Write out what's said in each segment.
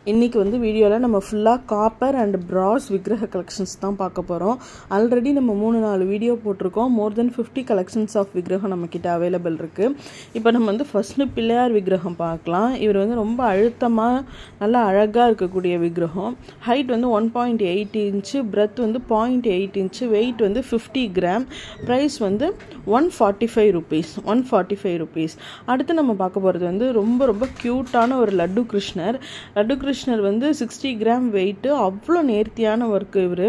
இன்னைக்கு வந்து வீடியோல நம்ம ஃபுல்லா காப்பர் அண்ட் பிராஸ் விக்கிரக கலெக்ஷன்ஸ் தான் பார்க்க போறோம். ஆல்ரெடி நம்ம 3-4 வீடியோ போட்டுருக்கோம். மோர் தென் 50 கலெக்ஷன்ஸ் ஆஃப் விக்கிரகம் நம்ம கிட்ட அவைலபிள் இருக்கு. இப்போ நம்ம வந்து ஃபர்ஸ்ட் பிள்ளையார் விக்கிரகம் பார்க்கலாம். இவர் வந்து ரொம்ப அழுத்தமா நல்ல அழகா இருக்கக்கூடிய விக்கிரகம். ஹைட் வந்து 1.8 இன்ச், பிரெத் வந்து 0.8 இன்ச், வெயிட் வந்து 50 கிராம். பிரைஸ் வந்து 145 rupees. 145 rupees. அடுத்து நம்ம பார்க்க போறது வந்து ரொம்ப கியூட்டான ஒரு லட்டு கிருஷ்ணர். கிருஷ்ணர் வந்து 60 கிராம் வெயிட். அவ்வளோ நேர்த்தியான ஒர்க். இவர்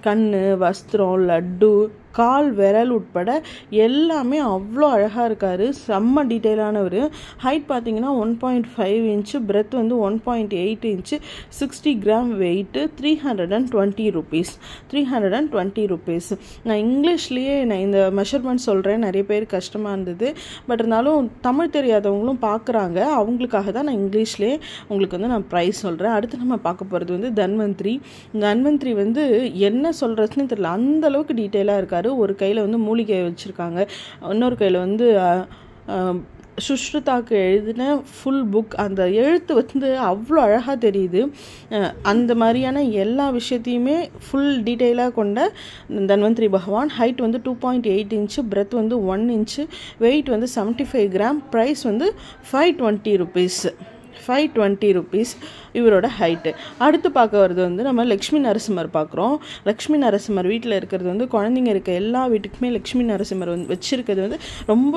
கண்ணு, வஸ்திரம், லட்டு, கால் விரல் உட்பட எல்லாமே அவ்வளோ அழகாக இருக்கார். செம்ம டீட்டெயிலானவர். ஹைட் பார்த்தீங்கன்னா 1.5 இன்ச்சு, பிரெத் வந்து 1.8 inch, 60 gram weight, 320 rupees. 320 rupees. நான் இங்கிலீஷ்லேயே நான் இந்த மெஷர்மெண்ட் சொல்கிறேன். நிறைய பேர் கஷ்டமாக இருந்தது. பட் இருந்தாலும் தமிழ் தெரியாதவங்களும் பார்க்குறாங்க. அவங்களுக்காக தான் நான் இங்கிலீஷ்லேயே உங்களுக்கு வந்து நான் ப்ரைஸ் சொல்கிறேன். அடுத்து நம்ம பார்க்க போகிறது வந்து தன்வந்திரி வந்து என்ன சொல்கிறதுன்னு தெரியல, அந்தளவுக்கு டீட்டெயிலாக இருக்கார். ஒரு கையில் வந்து மூலிகை வச்சுருக்காங்க, இன்னொரு கையில் வந்து சுஷ்ருதாக்கு எழுதின ஃபுல் புக். அந்த எழுத்து வந்து அவ்வளோ அழகாக தெரியுது. அந்த மாதிரியான எல்லா விஷயத்தையுமே ஃபுல் டீட்டெயிலாக கொண்ட தன்வந்திரி பகவான். ஹைட் வந்து 2.8 இன்ச்சு, பிரெத் வந்து 1 இன்ச்சு, வெயிட் வந்து 75 கிராம். ப்ரைஸ் வந்து 520 rupees. 520 rupees இவரோட ஹைட்டு. அடுத்து பார்க்க வருது வந்து நம்ம லக்ஷ்மி நரசிம்மர் பார்க்குறோம். லக்ஷ்மி நரசிம்மர் வீட்டில் இருக்கிறது வந்து குழந்தைங்க இருக்க எல்லா வீட்டுக்குமே லக்ஷ்மி நரசிம்மர் வந்து வச்சுருக்கிறது வந்து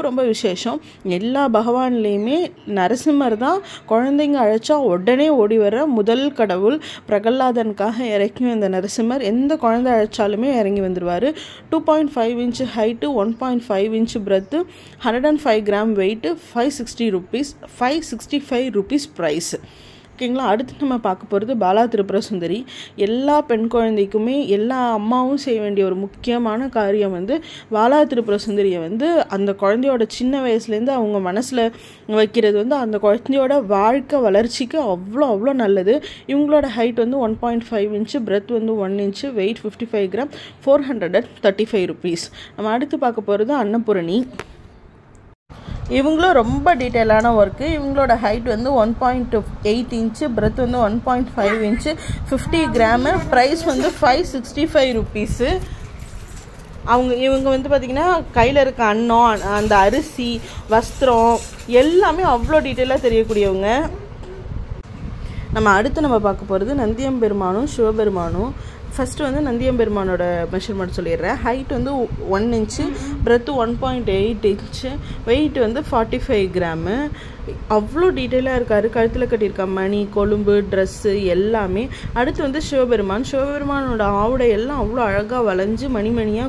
ரொம்ப விசேஷம். எல்லா பகவான்லேயுமே நரசிம்மர் தான் குழந்தைங்க அழைச்சா உடனே ஓடி வர முதல் கடவுள். பிரகலாதனுக்காக இறக்கி வந்த நரசிம்மர் எந்த குழந்தை அழைச்சாலுமே இறங்கி வந்துடுவார். 2.5 inch height, 1.5 inch breadth, 105 gram weight, 565 rupees price. ஓகேங்களா. அடுத்து நம்ம பார்க்க போகிறது பாலா திரிபுர சுந்தரி. எல்லா பெண் குழந்தைக்குமே எல்லா அம்மாவும் செய்ய வேண்டிய ஒரு முக்கியமான காரியம் வந்து பாலா திரிபுர சுந்தரியை வந்து அந்த குழந்தையோட சின்ன வயசுலேருந்து அவங்க மனசில் வைக்கிறது வந்து அந்த குழந்தையோட வாழ்க்கை வளர்ச்சிக்கு அவ்வளோ நல்லது. இவங்களோட ஹைட் வந்து 1.5 இன்ச்சு, பிரெத் வந்து 1 இன்ச்சு, வெயிட் 55 கிராம், 435 rupees. நம்ம அடுத்து பார்க்க போகிறது அன்னபூரணி. இவங்களும் ரொம்ப டீட்டெயிலான ஒர்க்கு. இவங்களோட ஹைட் வந்து 1.8 இன்ச்சு, பிரெத் வந்து 1.5 இன்ச்சு, 50 கிராமு. ப்ரைஸ் வந்து 565 rupees. இவங்க வந்து பார்த்திங்கன்னா கையில் இருக்க அன்னம், அந்த அரிசி, வஸ்திரம் எல்லாமே அவ்வளோ டீட்டெயிலாக தெரியக்கூடியவங்க. நம்ம பார்க்க போகிறது நந்தியம்பெருமானும் சிவபெருமானும். ஃபஸ்ட்டு வந்து நந்தியம்பெருமானோட மெஷர்மெண்ட் சொல்லிடுறேன். ஹைட் வந்து 1 இன்ச்சு, பிரெத்து 1.8 இன்ச்சு, வெயிட் வந்து 45 கிராமு. அவ்வளோ டீட்டெயிலாக இருக்கார். கழுத்தில் கட்டியிருக்க மணி, கொலும்பு, ட்ரெஸ்ஸு எல்லாமே. அடுத்து வந்து சிவபெருமானோட ஆவுடை எல்லாம் அவ்வளோ அழகாக வளைஞ்சு மணியாக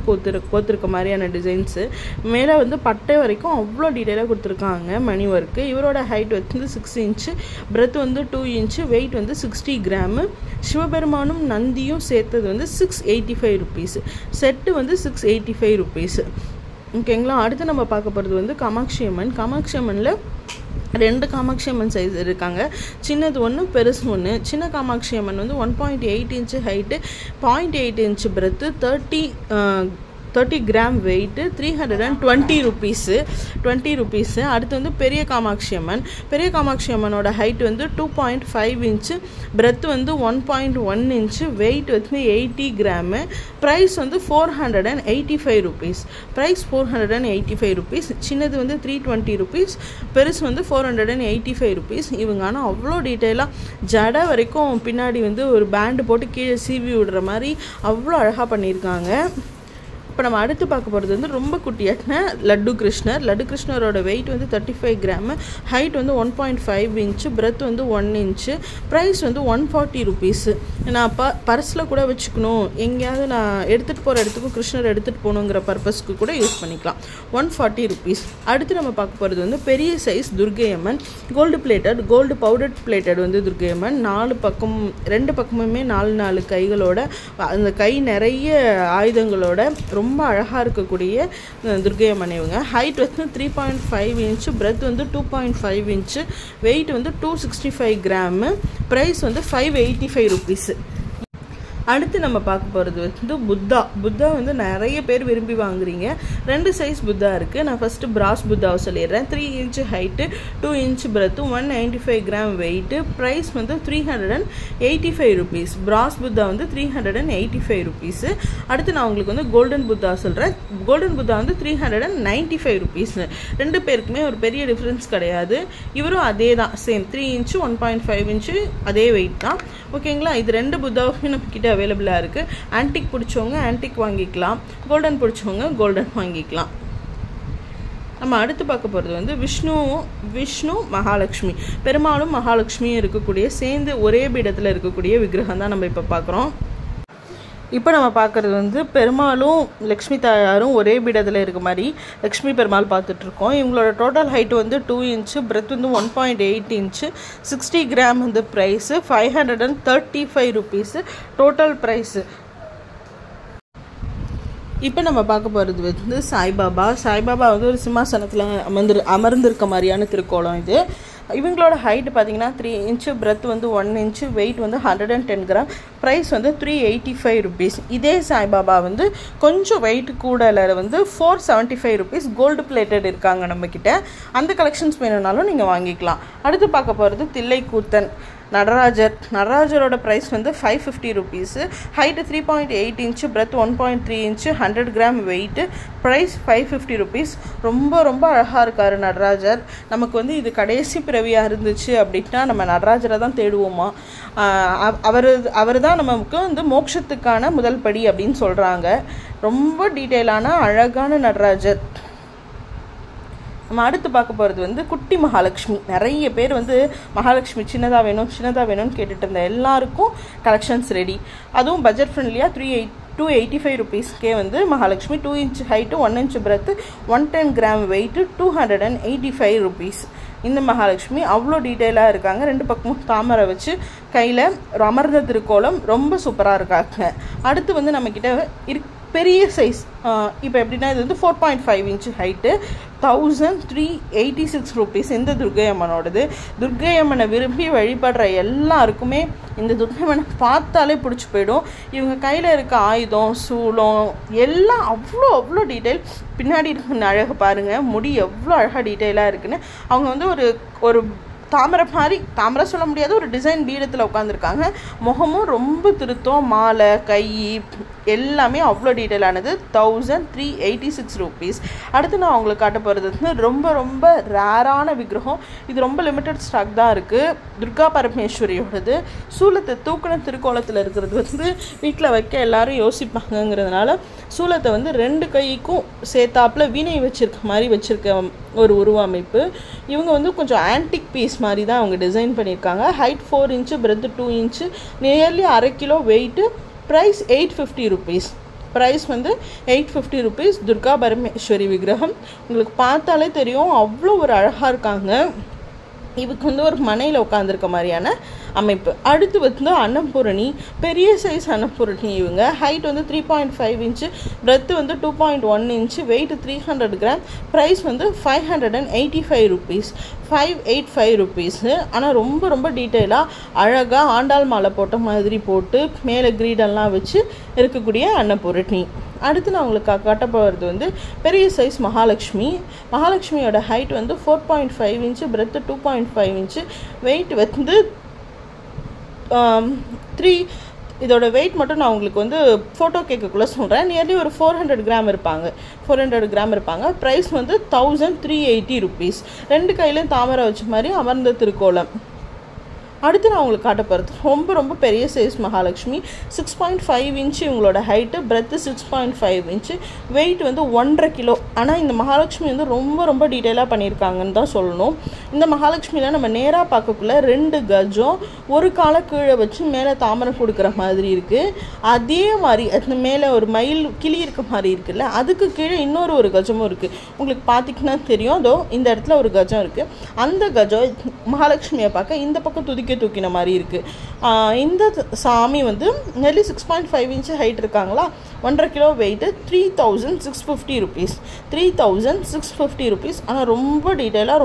கோத்திருக்க மாதிரியான டிசைன்ஸு. மேலே வந்து பட்டை வரைக்கும் அவ்வளோ டீட்டெயிலாக கொடுத்துருக்காங்க மணி ஒர்க்கு. இவரோட ஹைட் வந்து 6 இன்ச்சு, பிரெத் வந்து 2 இன்ச்சு, வெயிட் வந்து 60 கிராமு. சிவபெருமானும் நந்தியும் சேர்த்தது வந்து 685 rupees. செட்டு வந்து 685 rupees. ஓகேங்களா. அடுத்து நம்ம பார்க்க போகிறது வந்து காமாட்சி அம்மனில் 2 காமாட்சி அம்மன் சைஸ் இருக்காங்க. சின்னது ஒன்று, பெருசு ஒன்று. சின்ன காமாட்சி அம்மன் வந்து 1.8 inch height, 0.8 inch breadth, 30 gram weight, 320 rupees. அடுத்து வந்து பெரிய காமாட்சி அம்மனோட ஹைட் வந்து 2.5 இன்ச்சு, பிரெத் வந்து 1.1 இன்ச்சு, வெயிட் வந்து 80 கிராமு. ப்ரைஸ் வந்து 485 rupees. Price 485 rupees. சின்னது வந்து 320 rupees, பெருசு வந்து 485 rupees. இவங்க ஆனால் அவ்வளோ டீட்டெயிலாக ஜடை வரைக்கும் பின்னாடி வந்து ஒரு பேண்டு போட்டு கீழே சீவி விடுற மாதிரி அவ்வளோ அழகாக பண்ணியிருக்காங்க. இப்போ நம்ம அடுத்து பார்க்க போகிறது வந்து ரொம்ப குட்டியான லட்டு கிருஷ்ணரோட வெயிட் வந்து 35 கிராமு, ஹைட் வந்து 1.5 இன்ச்சு, பிரெத் வந்து 1 இன்ச்சு, ப்ரைஸ் வந்து 140 rupees. நான் பர்ஸில் கூட வச்சுக்கணும், எங்கேயாவது நான் எடுத்துகிட்டு போகிற இடத்துக்கும் கிருஷ்ணர் எடுத்துகிட்டு போகணுங்கிற பர்பஸ்க்கு கூட யூஸ் பண்ணிக்கலாம். 140 rupees. அடுத்து நம்ம பார்க்க போகிறது வந்து பெரிய size Durgai Amman. Gold powder plated வந்து துர்க்கை அம்மன். 2 பக்கமுமே 4 கைகளோட, அந்த கை நிறைய ஆயுதங்களோட ரொம்ப அழகாக இருக்கக்கூடிய துர்க்கை அம்மன். இவங்க ஹைட் வந்து 3.5 இன்ச்சு, பிரெத் வந்து 2.5 இன்ச்சு, வெயிட் வந்து 265 கிராமு. ப்ரைஸ் வந்து 585 rupees. அடுத்து நம்ம பார்க்க போகிறது வந்து புத்தா வந்து நிறைய பேர் விரும்பி வாங்குறீங்க. 2 சைஸ் புத்தா இருக்குது. நான் ஃபஸ்ட்டு பிராஸ் புத்தாவை சொல்லிடுறேன். 3 inch height, 2 inch breadth, 195 gram weight. Price வந்து 385 ருபீஸ். பிராஸ் புத்தா வந்து 385 ருபீஸு. அடுத்து நான் உங்களுக்கு வந்து கோல்டன் புத்தா சொல்கிறேன். கோல்டன் புத்தா வந்து 395 ருபீஸ். 2 பேருக்குமே ஒரு பெரிய டிஃப்ரென்ஸ் கிடையாது. இவரும் அதே தான், சேம் 3 இன்ச்சு 1.5 இன்ச்சு அதே வெயிட் தான். ஓகேங்களா? இது 2 புத்தாவுமே நம்ம கிட்ட அவைலபிளாக இருக்குது. ஆன்டிக் பிடிச்சவங்க ஆன்டிக் வாங்கிக்கலாம், கோல்டன் பிடிச்சவங்க கோல்டன் வாங்கிக்கலாம். நம்ம அடுத்து பார்க்க போகிறது வந்து விஷ்ணு மகாலட்சுமி, பெருமாளும் மகாலட்சுமியும் இருக்கக்கூடிய சேர்ந்து ஒரே பீடத்தில் இருக்கக்கூடிய விக்கிரகம் தான் நம்ம இப்போ பார்க்குறோம். இப்போ நம்ம பார்க்குறது வந்து பெருமாளும் லக்ஷ்மி தாயாரும் ஒரே பீடத்தில் இருக்க மாதிரி லக்ஷ்மி பெருமாள் பார்த்துட்ருக்கோம். இவங்களோட டோட்டல் ஹைட்டு வந்து 2 இன்ச்சு, பிரெத் வந்து 1.8 இன்ச்சு, 60 கிராம் வந்து ப்ரைஸு 535 ருபீஸு டோட்டல் ப்ரைஸு. இப்போ நம்ம பார்க்க போகிறது வந்து சாய்பாபா வந்து ஒரு சிம்மாசனத்தில் அமர்ந்திருக்க மாதிரியான திருக்கோலம் இது. இவங்களோட ஹைட்டு பார்த்தீங்கன்னா 3 இன்ச்சு, பிரெத் வந்து 1 இன்ச்சு, வெயிட் வந்து 110 கிராம், ப்ரைஸ் வந்து 385 ருபீஸ். இதே சாய்பாபா வந்து கொஞ்சம் வெயிட் கூடல வந்து 475 ருபீஸ் கோல்டு பிளேட்டட் இருக்காங்க நம்மக்கிட்ட. அந்த கலெக்ஷன்ஸ் வேணும்னாலும் நீங்கள் வாங்கிக்கலாம். அடுத்து பார்க்க போகிறது தில்லைக்கூத்தன் நடராஜரோட ப்ரைஸ் வந்து 550 rupees. Height 3.8 inch, breadth 1.3 inch, 100 gram weight, price 550 rupees. ரொம்ப ரொம்ப அழகாக இருக்கார் நடராஜர். நமக்கு வந்து இது கடைசி பிறவியாக இருந்துச்சு அப்படின்னா நம்ம நடராஜரை தான் தேடுவோமா. அவர் தான் நமக்கு வந்து மோட்சத்துக்கான முதல் படி அப்படின்னு சொல்கிறாங்க. ரொம்ப டீட்டெயிலான அழகான நடராஜர். நம்ம அடுத்து பார்க்க போகிறது வந்து குட்டி மகாலட்சுமி. நிறைய பேர் வந்து மகாலட்சுமி சின்னதாக வேணும்னு கேட்டுட்டு இருந்த எல்லாருக்கும் கலெக்ஷன்ஸ் ரெடி. அதுவும் பட்ஜெட் ஃப்ரெண்ட்லியாக 285 ருபீஸ்க்கே வந்து Mahalakshmi 2 inch height, 1 inch breadth, 110 gram weight, 285 rupees. இந்த மகாலட்சுமி அவ்வளோ டீட்டெயிலாக இருக்காங்க. 2 பக்கமும் தாமரை வச்சு கையில் அமர்ந்த திருக்கோலம் ரொம்ப சூப்பராக இருக்காங்க. அடுத்து வந்து நம்மக்கிட்ட பெரிய சைஸ். இப்போ எப்படின்னா இது வந்து 4.5 இன்ச்சு ஹைட்டு, 1386 ருபீஸ். இந்த துர்க்கை அம்மனோடது. துர்க்கை அம்மனை விரும்பி வழிபடுற எல்லாருக்குமே இந்த துர்க்கை அம்மனை பார்த்தாலே பிடிச்சி போயிடும். இவங்க கையில் இருக்க ஆயுதம், சூளம் எல்லாம் அவ்வளோ டீட்டெயில். பின்னாடி இருக்குன்னு அழகு பாருங்கள், முடி எவ்வளோ அழகாக டீட்டெயிலாக இருக்குன்னு. அவங்க வந்து ஒரு தாமரை சொல்ல முடியாது, ஒரு டிசைன் பீடத்தில் உட்காந்துருக்காங்க. முகமும் ரொம்ப திருத்தம், மாலை, கை எல்லாமே அவ்வளோ டீட்டெயிலானது. 1386 ருபீஸ். அடுத்து நான் உங்களுக்கு காட்ட போகிறது வந்து ரொம்ப ரேரான விக்கிரகம். இது ரொம்ப லிமிட்டட் ஸ்டாக் தான் இருக்குது. துர்கா பரமேஸ்வரியோடது. சூலத்தை தூக்குன திருக்கோலத்தில் இருக்கிறது வந்து வீட்டில் வைக்க எல்லாரும் யோசிப்பாங்கங்கிறதுனால சூலத்தை வந்து 2 கைக்கும் சேர்த்தாப்பில் வீணை வச்சுருக்க ஒரு உருவமைப்பு. இவங்க வந்து கொஞ்சம் ஆன்டிக் பீஸ் மாதிரி தான் அவங்க டிசைன் பண்ணியிருக்காங்க. Height 4 inch, breadth 2 inch, nearly 1/2 kilo weight. Price 850 rupees. Price வந்து 850 ருபீஸ். துர்கா பரமேஸ்வரி விக்கிரகம் உங்களுக்கு பார்த்தாலே தெரியும், அவ்வளோ ஒரு அழகாக இருக்காங்க. இவருக்கு வந்து ஒரு மனையில் உட்காந்துருக்க மாதிரியான அமைப்பு. அடுத்து வந்து அன்னபூரணி, பெரிய சைஸ் அன்னபூரணி. இவங்க ஹைட் வந்து 3.5 இன்ச்சு, பிரெத்து வந்து 2.1 இன்ச்சு, வெயிட் 300 கிராம், ப்ரைஸ் வந்து 585 ருபீஸ். 585 ருபீஸு. ஆனால் ரொம்ப டீட்டெயிலாக அழகாக ஆண்டாள் மாலை போட்ட மாதிரி போட்டு மேலே கிரீடெல்லாம் வச்சு இருக்கக்கூடிய அன்னபூரணி. அடுத்து நான் உங்களுக்கு காட்ட போகிறது வந்து பெரிய சைஸ் மகாலட்சுமியோட ஹைட் வந்து 4.5 இன்ச்சு, பிரெத்து 2.5 இன்ச்சு, வெயிட் வந்து 3. இதோட வெயிட் மட்டும் நான் உங்களுக்கு வந்து ஃபோட்டோ கேட்கக்குள்ளே சொல்கிறேன். நியர்லி ஒரு 400 கிராம் இருப்பாங்க. ப்ரைஸ் வந்து 1380 ருபீஸ். 2 கையிலையும் தாமரை வச்ச மாதிரி அமர்ந்த திருக்கோலம். அடுத்து நான் உங்களுக்கு காட்ட போகிறது ரொம்ப பெரிய சைஸ் மகாலட்சுமி. 6.5 இன்ச்சு இவங்களோட ஹைட்டு, பிரெத்து 6.5 இன்ச்சு, வெயிட் வந்து 1.5 கிலோ. ஆனால் இந்த மகாலட்சுமி வந்து ரொம்ப டீட்டெயிலாக பண்ணியிருக்காங்கன்னு தான் சொல்லணும். இந்த மகாலட்சுமியில் நம்ம நேராக பார்க்கக்குள்ள 2 கஜம், ஒரு காலை கீழே வச்சு மேலே தாமரை கொடுக்குற மாதிரி இருக்குது. அதே மாதிரி அந்த மேலே ஒரு மயில் கிளி இருக்க மாதிரி இருக்குல்ல, அதுக்கு கீழே இன்னொரு கஜமும் இருக்குது. உங்களுக்கு பார்த்திங்கன்னா தெரியும், அதோ இந்த இடத்துல ஒரு கஜம் இருக்குது. அந்த கஜம் மகாலட்சுமியை பார்க்க இந்த பக்கம் தூக்கின மாதிரி இருக்குது. இந்த சாமி வந்து நெல்லி 6.5 இன்ச்சு ஹைட் இருக்காங்களா, 1.5 கிலோ வெயிட்டு, 3650 ருபீஸ். 3650 ருபீஸ். ஆனால் ரொம்ப டீட்டெயிலாக